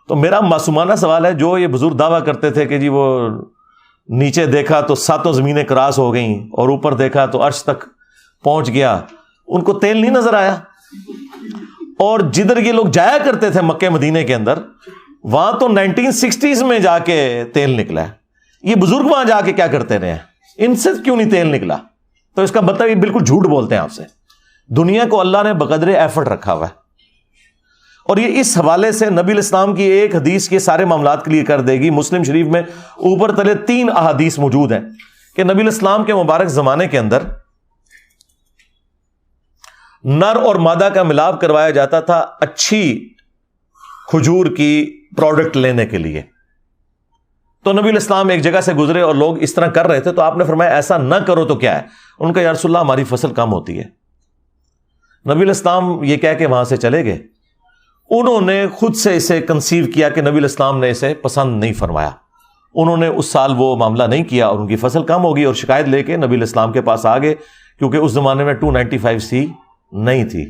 تو میرا معصومانہ سوال ہے، جو یہ بزرگ دعویٰ کرتے تھے کہ جی وہ نیچے دیکھا تو 7 زمینیں کراس ہو گئیں اور اوپر دیکھا تو عرش تک پہنچ گیا، ان کو تیل نہیں نظر آیا؟ اور جدھر یہ لوگ جایا کرتے تھے مکہ مدینے کے اندر، وہاں تو 1960s میں جا کے تیل نکلا ہے. یہ بزرگ وہاں جا کے کیا کرتے رہے ہیں؟ ان سے کیوں نہیں تیل نکلا؟ تو اس کا مطلب یہ بالکل جھوٹ بولتے ہیں آپ سے. دنیا کو اللہ نے بقدر ایفرٹ رکھا ہوا ہے. اور یہ اس حوالے سے نبی الاسلام کی ایک حدیث کے سارے معاملات کلیئر کر دے گی. مسلم شریف میں اوپر تلے 3 احادیث موجود ہیں کہ نبی الاسلام کے مبارک زمانے کے اندر نر اور مادہ کا ملاپ کروایا جاتا تھا اچھی کھجور کی پروڈکٹ لینے کے لیے. تو نبی الاسلام ایک جگہ سے گزرے اور لوگ اس طرح کر رہے تھے، تو آپ نے فرمایا ایسا نہ کرو تو کیا ہے؟ ان کا یا رسول اللہ ہماری فصل کم ہوتی ہے. نبی الاسلام یہ کہہ کے وہاں سے چلے گئے. انہوں نے خود سے اسے کنسیو کیا کہ نبی الاسلام نے اسے پسند نہیں فرمایا. انہوں نے اس سال وہ معاملہ نہیں کیا اور ان کی فصل کم ہوگی اور شکایت لے کے نبی الاسلام کے پاس آ گئے، کیونکہ اس زمانے میں 295C نہیں تھی.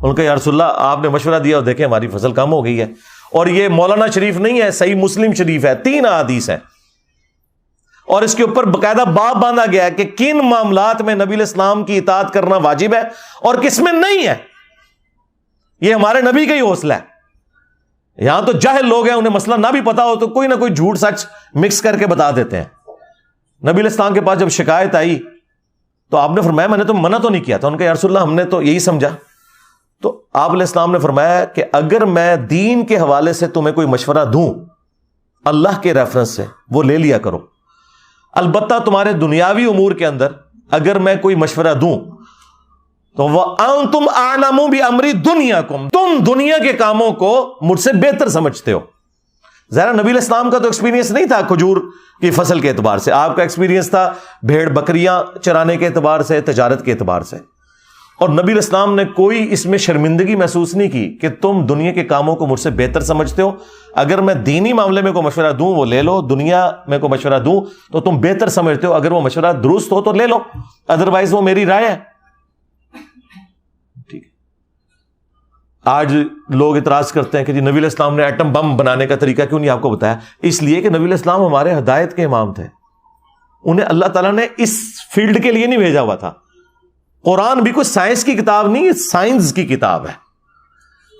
ان کا یا رسول اللہ آپ نے مشورہ دیا اور دیکھیں ہماری فصل کم ہو گئی ہے. اور یہ مولانا شریف نہیں ہے، صحیح مسلم شریف ہے، 3 احادیث ہیں. اور اس کے اوپر باقاعدہ باب باندھا گیا ہے کہ کن معاملات میں نبی الاسلام کی اطاعت کرنا واجب ہے اور کس میں نہیں ہے. یہ ہمارے نبی کا ہی حوصلہ ہے. یہاں تو جاہل لوگ ہیں، انہیں مسئلہ نہ بھی پتا ہو تو کوئی نہ کوئی جھوٹ سچ مکس کر کے بتا دیتے ہیں. نبی الاسلام کے پاس جب شکایت آئی تو آپ نے فرمایا میں نے تو منع تو نہیں کیا تھا. ان کا یا رسول اللہ ہم نے تو یہی سمجھا. تو آپ علیہ السلام نے فرمایا کہ اگر میں دین کے حوالے سے تمہیں کوئی مشورہ دوں اللہ کے ریفرنس سے، وہ لے لیا کرو. البتہ تمہارے دنیاوی امور کے اندر اگر میں کوئی مشورہ دوں تو وَأَنْتُمْ أَعْلَمُ بِأَمْرِ دُنْيَاكُمْ، تم دنیا کے کاموں کو مجھ سے بہتر سمجھتے ہو. ذرا نبی الاسلام کا تو ایکسپیرینس نہیں تھا کھجور کی فصل کے اعتبار سے، آپ کا ایکسپیرینس تھا بھیڑ بکریاں چرانے کے اعتبار سے، تجارت کے اعتبار سے. اور نبی الاسلام نے کوئی اس میں شرمندگی محسوس نہیں کی کہ تم دنیا کے کاموں کو مجھ سے بہتر سمجھتے ہو. اگر میں دینی معاملے میں کوئی مشورہ دوں وہ لے لو، دنیا میں کوئی مشورہ دوں تو تم بہتر سمجھتے ہو، اگر وہ مشورہ درست ہو تو لے لو، ادروائز وہ میری رائے ہے. ٹھیک ہے. آج لوگ اعتراض کرتے ہیں کہ جی نبی الاسلام نے ایٹم بم بنانے کا طریقہ کیوں نہیں آپ کو بتایا؟ اس لیے کہ نبی الاسلام ہمارے ہدایت کے امام تھے. انہیں اللہ تعالیٰ نے اس فیلڈ کے لیے نہیں بھیجا ہوا تھا. قرآن بھی کوئی سائنس کی کتاب نہیں، سائنس کی کتاب ہے.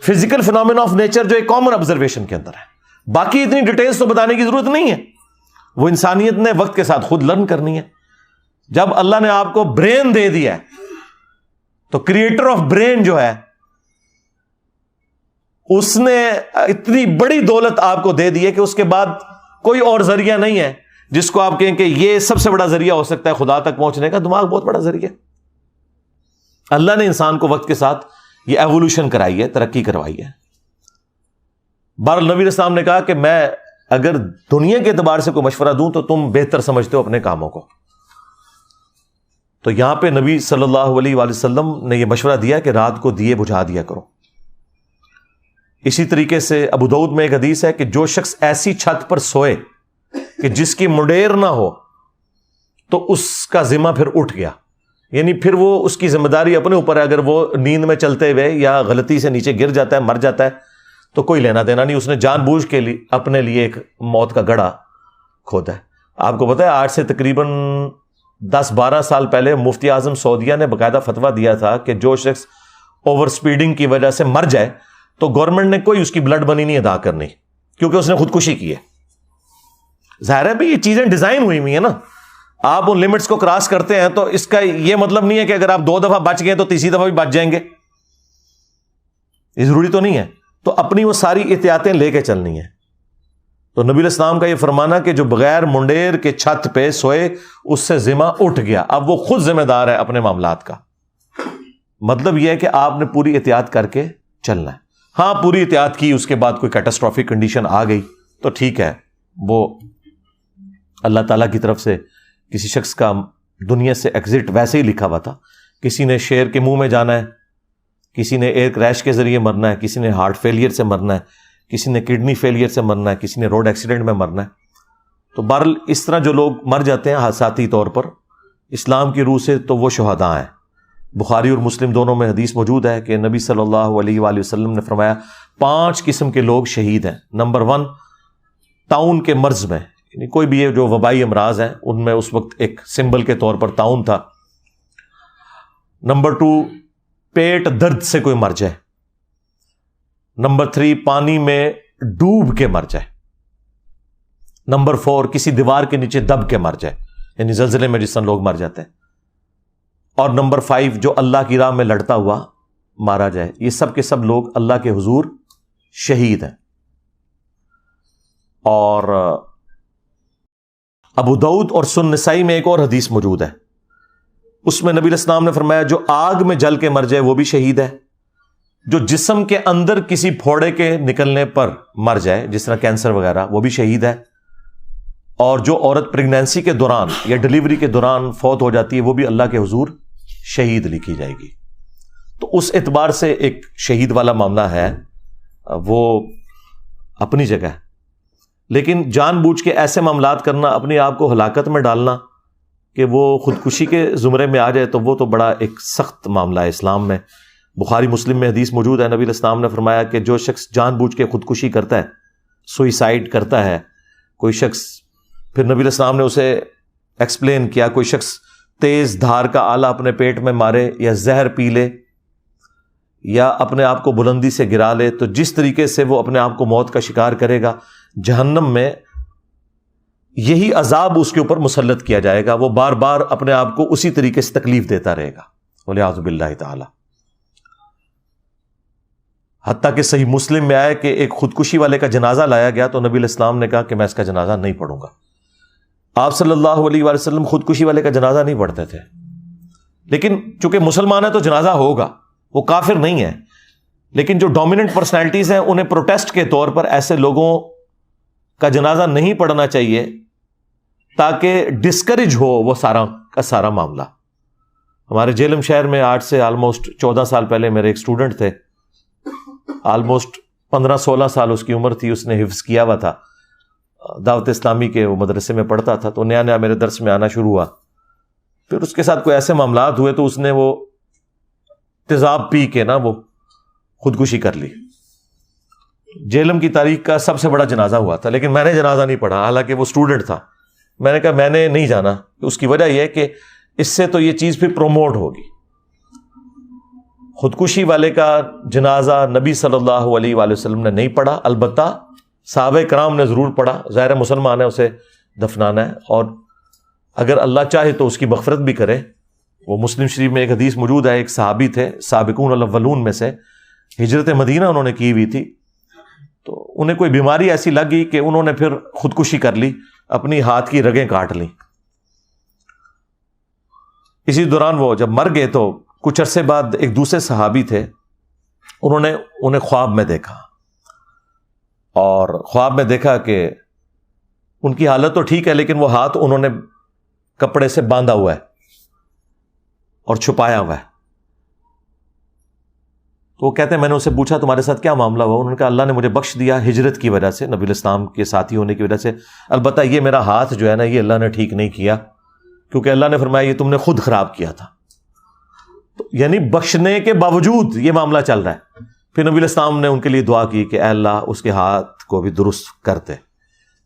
فزیکل فینومینا آف نیچر جو ایک کامن آبزرویشن کے اندر ہے، باقی اتنی ڈیٹیلز تو بتانے کی ضرورت نہیں ہے. وہ انسانیت نے وقت کے ساتھ خود لرن کرنی ہے. جب اللہ نے آپ کو برین دے دیا ہے تو کریٹر آف برین جو ہے اس نے اتنی بڑی دولت آپ کو دے دی ہے کہ اس کے بعد کوئی اور ذریعہ نہیں ہے جس کو آپ کہیں کہ یہ سب سے بڑا ذریعہ ہو سکتا ہے خدا تک پہنچنے کا. دماغ بہت بڑا ذریعہ. اللہ نے انسان کو وقت کے ساتھ یہ ایوولوشن کرائی ہے، ترقی کروائی ہے. بہرحال نبی الاسلام نے کہا کہ میں اگر دنیا کے اعتبار سے کوئی مشورہ دوں تو تم بہتر سمجھتے ہو اپنے کاموں کو. تو یہاں پہ نبی صلی اللہ علیہ وآلہ وسلم نے یہ مشورہ دیا کہ رات کو دیے بجھا دیا کرو. اسی طریقے سے ابو داؤد میں ایک حدیث ہے کہ جو شخص ایسی چھت پر سوئے کہ جس کی منڈیر نہ ہو تو اس کا ذمہ پھر اٹھ گیا. یعنی پھر وہ اس کی ذمہ داری اپنے اوپر ہے. اگر وہ نیند میں چلتے ہوئے یا غلطی سے نیچے گر جاتا ہے، مر جاتا ہے تو کوئی لینا دینا نہیں. اس نے جان بوجھ کے لیے اپنے لیے ایک موت کا گڑھا کھودا ہے. آپ کو پتا ہے آج سے تقریباً 10-12 سال پہلے مفتی اعظم سعودیہ نے باقاعدہ فتویٰ دیا تھا کہ جو شخص اوور سپیڈنگ کی وجہ سے مر جائے تو گورنمنٹ نے کوئی اس کی بلڈ منی نہیں ادا کرنی، کیونکہ اس نے خودکشی کی ہے. ظاہر ہے بھی یہ چیزیں ڈیزائن ہوئی ہوئی ہیں نا. آپ ان لمٹس کو کراس کرتے ہیں تو اس کا یہ مطلب نہیں ہے کہ اگر آپ 2 دفعہ بچ گئے تو تیسری دفعہ بھی بچ جائیں گے. یہ ضروری تو نہیں ہے. تو اپنی وہ ساری احتیاطیں لے کے چلنی ہے. تو نبی الاسلام کا یہ فرمانا کہ جو بغیر منڈیر کے چھت پہ سوئے اس سے ذمہ اٹھ گیا، اب وہ خود ذمہ دار ہے اپنے معاملات کا. مطلب یہ ہے کہ آپ نے پوری احتیاط کر کے چلنا ہے. ہاں پوری احتیاط کی، اس کے بعد کوئی کیٹاسٹرافک کنڈیشن آ گئی تو ٹھیک ہے، وہ اللہ تعالیٰ کی طرف سے کسی شخص کا دنیا سے ایگزٹ ویسے ہی لکھا ہوا تھا. کسی نے شیر کے منہ میں جانا ہے، کسی نے ایئر کریش کے ذریعے مرنا ہے، کسی نے ہارٹ فیلئر سے مرنا ہے، کسی نے کڈنی فیلئر سے مرنا ہے، کسی نے روڈ ایکسیڈنٹ میں مرنا ہے. تو بہرحال اس طرح جو لوگ مر جاتے ہیں حادثاتی طور پر اسلام کی روح سے تو وہ شہداء ہیں. بخاری اور مسلم دونوں میں حدیث موجود ہے کہ نبی صلی اللہ علیہ وآلہ وسلم نے فرمایا 5 قسم کے لوگ شہید ہیں. نمبر 1، طاعون کے مرض میں، یعنی کوئی بھی یہ جو وبائی امراض ہیں ان میں اس وقت ایک سمبل کے طور پر طاعون تھا. نمبر 2، پیٹ درد سے کوئی مر جائے. نمبر 3، پانی میں ڈوب کے مر جائے. نمبر 4، کسی دیوار کے نیچے دب کے مر جائے، یعنی زلزلے میں جس طرح لوگ مر جاتے ہیں. اور نمبر 5، جو اللہ کی راہ میں لڑتا ہوا مارا جائے. یہ سب کے سب لوگ اللہ کے حضور شہید ہیں. اور ابو داؤد اور سنن نسائی میں ایک اور حدیث موجود ہے، اس میں نبی علیہ السلام نے فرمایا جو آگ میں جل کے مر جائے وہ بھی شہید ہے، جو جسم کے اندر کسی پھوڑے کے نکلنے پر مر جائے جس طرح کینسر وغیرہ وہ بھی شہید ہے، اور جو عورت پریگنینسی کے دوران یا ڈیلیوری کے دوران فوت ہو جاتی ہے وہ بھی اللہ کے حضور شہید لکھی جائے گی. تو اس اعتبار سے ایک شہید والا معاملہ ہے وہ اپنی جگہ ہے. لیکن جان بوجھ کے ایسے معاملات کرنا، اپنے آپ کو ہلاکت میں ڈالنا کہ وہ خودکشی کے زمرے میں آ جائے، تو وہ تو بڑا ایک سخت معاملہ ہے اسلام میں. بخاری مسلم میں حدیث موجود ہے، نبی علیہ السلام نے فرمایا کہ جو شخص جان بوجھ کے خودکشی کرتا ہے، سوئیسائڈ کرتا ہے کوئی شخص، پھر نبی علیہ السلام نے اسے ایکسپلین کیا، کوئی شخص تیز دھار کا آلہ اپنے پیٹ میں مارے یا زہر پی لے یا اپنے آپ کو بلندی سے گرا لے، تو جس طریقے سے وہ اپنے آپ کو موت کا شکار کرے گا، جہنم میں یہی عذاب اس کے اوپر مسلط کیا جائے گا. وہ بار بار اپنے آپ کو اسی طریقے سے تکلیف دیتا رہے گا، والعیاذ باللہ تعالی. حتیٰ کہ صحیح مسلم میں آئے کہ ایک خودکشی والے کا جنازہ لایا گیا تو نبی علیہ السلام نے کہا کہ میں اس کا جنازہ نہیں پڑھوں گا. آپ صلی اللہ علیہ وآلہ وسلم خودکشی والے کا جنازہ نہیں پڑھتے تھے، لیکن چونکہ مسلمان ہے تو جنازہ ہوگا، وہ کافر نہیں ہے. لیکن جو ڈومیننٹ پرسنالٹیز ہیں انہیں پروٹیسٹ کے طور پر ایسے لوگوں کا جنازہ نہیں پڑھنا چاہیے تاکہ ڈسکریج ہو وہ سارا کا سارا معاملہ. ہمارے جیلم شہر میں آج سے آلموسٹ 14 سال پہلے میرے ایک اسٹوڈنٹ تھے، آلموسٹ 15-16 سال اس کی عمر تھی، اس نے حفظ کیا ہوا تھا، دعوت اسلامی کے وہ مدرسے میں پڑھتا تھا، تو نیا نیا میرے درس میں آنا شروع ہوا. پھر اس کے ساتھ کوئی ایسے معاملات ہوئے تو اس نے وہ تیزاب پی کے نا وہ خودکشی کر لی. جیلم کی تاریخ کا سب سے بڑا جنازہ ہوا تھا، لیکن میں نے جنازہ نہیں پڑھا، حالانکہ وہ اسٹوڈنٹ تھا. میں نے کہا میں نے نہیں جانا. اس کی وجہ یہ ہے کہ اس سے تو یہ چیز پھر پروموٹ ہوگی. خودکشی والے کا جنازہ نبی صلی اللہ علیہ وآلہ وسلم نے نہیں پڑھا، البتہ صحابہ کرام نے ضرور پڑھا. ظاہر مسلمان ہے، اسے دفنانا ہے، اور اگر اللہ چاہے تو اس کی مغفرت بھی کرے. وہ مسلم شریف میں ایک حدیث موجود ہے، ایک صحابی تھے سابقون الاولون میں سے، ہجرت مدینہ انہوں نے کی ہوئی تھی، تو انہیں کوئی بیماری ایسی لگ گئی کہ انہوں نے پھر خودکشی کر لی، اپنی ہاتھ کی رگیں کاٹ لیں. اسی دوران وہ جب مر گئے تو کچھ عرصے بعد ایک دوسرے صحابی تھے، انہوں نے انہیں خواب میں دیکھا، اور خواب میں دیکھا کہ ان کی حالت تو ٹھیک ہے لیکن وہ ہاتھ انہوں نے کپڑے سے باندھا ہوا ہے اور چھپایا ہوا ہے. تو وہ کہتے ہیں میں نے اسے پوچھا تمہارے ساتھ کیا معاملہ ہوا؟ انہوں نے کہا اللہ نے مجھے بخش دیا ہجرت کی وجہ سے، نبی علیہ السلام کے ساتھی ہونے کی وجہ سے، البتہ یہ میرا ہاتھ جو ہے نا یہ اللہ نے ٹھیک نہیں کیا، کیونکہ اللہ نے فرمایا یہ تم نے خود خراب کیا تھا. تو یعنی بخشنے کے باوجود یہ معاملہ چل رہا ہے. پھر نبی علیہ السلام نے ان کے لیے دعا کی کہ اے اللہ اس کے ہاتھ کو بھی درست کرتے.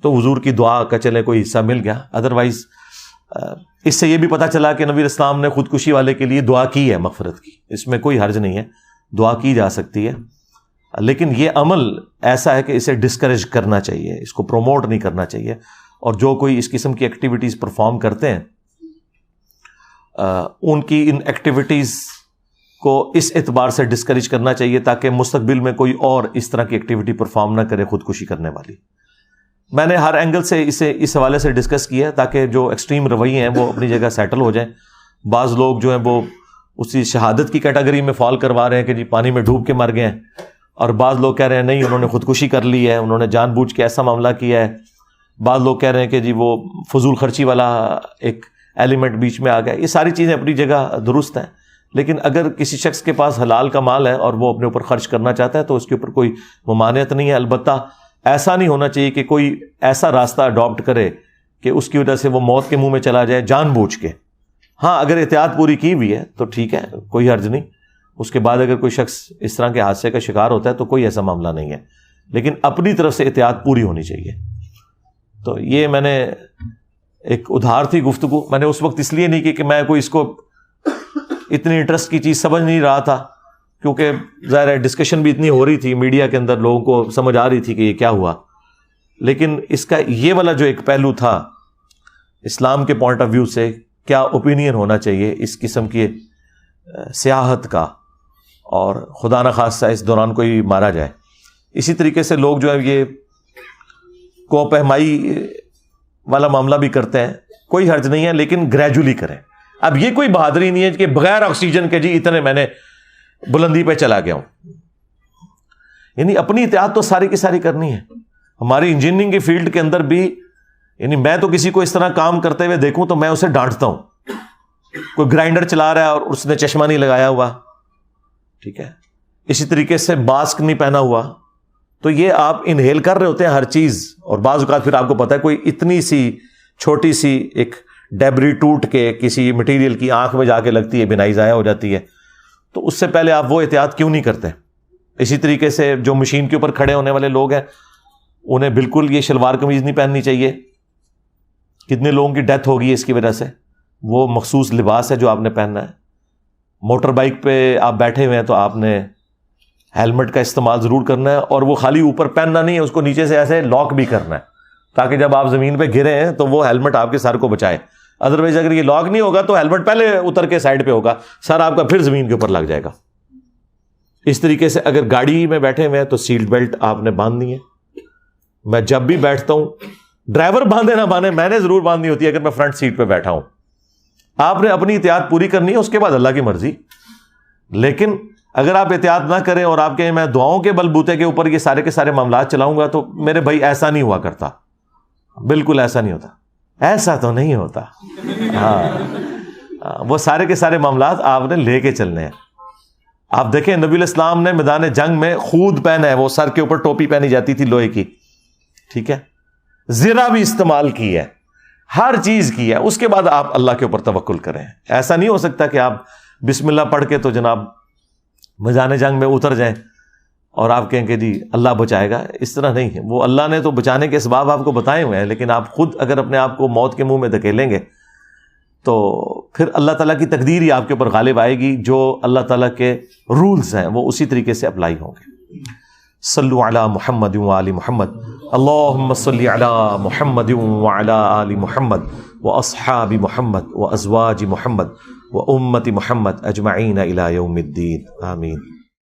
تو حضور کی دعا کا چلے کوئی حصہ مل گیا. ادروائز اس سے یہ بھی پتہ چلا کہ نبی علیہ السلام نے خودکشی والے کے لیے دعا کی ہے مغفرت کی، اس میں کوئی حرج نہیں ہے، دعا کی جا سکتی ہے. لیکن یہ عمل ایسا ہے کہ اسے ڈسکریج کرنا چاہیے، اس کو پروموٹ نہیں کرنا چاہیے. اور جو کوئی اس قسم کی ایکٹیویٹیز پرفارم کرتے ہیں ان کی ان ایکٹیویٹیز کو اس اعتبار سے ڈسکریج کرنا چاہیے تاکہ مستقبل میں کوئی اور اس طرح کی ایکٹیویٹی پرفارم نہ کرے خودکشی کرنے والی. میں نے ہر اینگل سے اسے اس حوالے سے ڈسکس کیا تاکہ جو ایکسٹریم رویے ہیں وہ اپنی جگہ سیٹل ہو جائیں. بعض لوگ جو ہیں وہ اسی شہادت کی کیٹیگری میں فال کروا رہے ہیں کہ جی پانی میں ڈوب کے مر گئے ہیں، اور بعض لوگ کہہ رہے ہیں نہیں انہوں نے خودکشی کر لی ہے، انہوں نے جان بوجھ کے ایسا معاملہ کیا ہے. بعض لوگ کہہ رہے ہیں کہ جی وہ فضول خرچی والا ایک ایلیمنٹ بیچ میں آ گیا. یہ ساری چیزیں اپنی جگہ درست ہیں، لیکن اگر کسی شخص کے پاس حلال کا مال ہے اور وہ اپنے اوپر خرچ کرنا چاہتا ہے تو اس کے اوپر کوئی ممانعت نہیں ہے. البتہ ایسا نہیں ہونا چاہیے کہ کوئی ایسا راستہ اڈاپٹ کرے کہ اس کی وجہ سے وہ موت کے منہ میں چلا جائے جان بوجھ کے. ہاں اگر احتیاط پوری کی ہوئی ہے تو ٹھیک ہے، کوئی حرج نہیں، اس کے بعد اگر کوئی شخص اس طرح کے حادثے کا شکار ہوتا ہے تو کوئی ایسا معاملہ نہیں ہے، لیکن اپنی طرف سے احتیاط پوری ہونی چاہیے۔ تو یہ میں نے ایک ادھار تھی گفتگو، میں نے اس وقت اس لیے نہیں کی کہ میں کوئی اس کو اتنی انٹرسٹ کی چیز سمجھ نہیں رہا تھا، کیونکہ ظاہر ہے ڈسکشن بھی اتنی ہو رہی تھی میڈیا کے اندر، لوگوں کو سمجھ آ رہی تھی کہ یہ کیا ہوا، لیکن اس کا یہ والا جو ایک پہلو تھا اسلام کے پوائنٹ آف ویو سے کیا اوپینین ہونا چاہیے اس قسم کی سیاحت کا، اور خدا نخواستہ اس دوران کوئی مارا جائے۔ اسی طریقے سے لوگ جو ہے یہ کوپہمائی والا معاملہ بھی کرتے ہیں، کوئی حرج نہیں ہے، لیکن گریجولی کریں۔ اب یہ کوئی بہادری نہیں ہے کہ بغیر آکسیجن کے جی اتنے میں نے بلندی پہ چلا گیا ہوں، یعنی اپنی احتیاط تو ساری کی ساری کرنی ہے۔ ہماری انجینئرنگ کی فیلڈ کے اندر بھی، یعنی میں تو کسی کو اس طرح کام کرتے ہوئے دیکھوں تو میں اسے ڈانٹتا ہوں، کوئی گرائنڈر چلا رہا ہے اور اس نے چشمہ نہیں لگایا ہوا، ٹھیک ہے، اسی طریقے سے ماسک نہیں پہنا ہوا، تو یہ آپ انہیل کر رہے ہوتے ہیں ہر چیز، اور بعض اوقات پھر آپ کو پتا ہے کوئی اتنی سی چھوٹی سی ایک ڈیبری ٹوٹ کے کسی مٹیریل کی آنکھ میں جا کے لگتی ہے، بینائی ضائع ہو جاتی ہے، تو اس سے پہلے آپ وہ احتیاط کیوں نہیں کرتے؟ اسی طریقے سے جو مشین کے اوپر کھڑے ہونے والے لوگ ہیں انہیں بالکل یہ شلوار قمیض نہیں پہننی چاہیے، کتنے لوگوں کی ڈیتھ ہوگی اس کی وجہ سے، وہ مخصوص لباس ہے جو آپ نے پہننا ہے۔ موٹر بائک پہ آپ بیٹھے ہوئے ہیں تو آپ نے ہیلمٹ کا استعمال ضرور کرنا ہے، اور وہ خالی اوپر پہننا نہیں ہے، اس کو نیچے سے ایسے لاک بھی کرنا ہے تاکہ جب آپ زمین پہ گرے ہیں تو وہ ہیلمٹ آپ کے سر کو بچائے۔ ادروائز اگر یہ لاک نہیں ہوگا تو ہیلمٹ پہلے اتر کے سائڈ پہ ہوگا، سر آپ کا پھر زمین کے اوپر لگ جائے گا۔ اس طریقے سے اگر گاڑی میں بیٹھے ہوئے ہیں تو سیٹ بیلٹ آپ نے باندھنی ہے۔ میں جب بھی بیٹھتا ہوں، ڈرائیور باندھے نہ باندھے، میں نے ضرور باندھنی ہوتی ہے اگر میں فرنٹ سیٹ پہ بیٹھا ہوں۔ آپ نے اپنی احتیاط پوری کرنی ہے، اس کے بعد اللہ کی مرضی۔ لیکن اگر آپ احتیاط نہ کریں اور آپ کہیں میں دعاؤں کے بلبوتے کے اوپر یہ سارے کے سارے معاملات چلاؤں گا، تو میرے بھائی ایسا نہیں ہوا کرتا، بالکل ایسا نہیں ہوتا، ایسا تو نہیں ہوتا۔ ہاں، وہ سارے کے سارے معاملات آپ نے لے کے چلنے ہیں۔ آپ دیکھیں نبی علیہ السلام نے میدان جنگ میں خود پہنا ہے، وہ سر کے اوپر ٹوپی پہنی جاتی تھی لوہے کی، ٹھیک ہے، زرہ بھی استعمال کی ہے، ہر چیز کی ہے، اس کے بعد آپ اللہ کے اوپر توکل کریں۔ ایسا نہیں ہو سکتا کہ آپ بسم اللہ پڑھ کے تو جناب میدان جنگ میں اتر جائیں اور آپ کہیں کہ جی اللہ بچائے گا، اس طرح نہیں ہے۔ وہ اللہ نے تو بچانے کے اسباب آپ کو بتائے ہوئے ہیں، لیکن آپ خود اگر اپنے آپ کو موت کے منہ میں دھکیلیں گے تو پھر اللہ تعالیٰ کی تقدیر ہی آپ کے اوپر غالب آئے گی، جو اللہ تعالیٰ کے رولز ہیں وہ اسی طریقے سے اپلائی ہوں گے۔ صلو علی محمد وآل محمد، اللہم صلی علی محمد وعلی آل محمد واصحاب محمد وازواج محمد وامت محمد اجمعین الی یوم الدین، آمین۔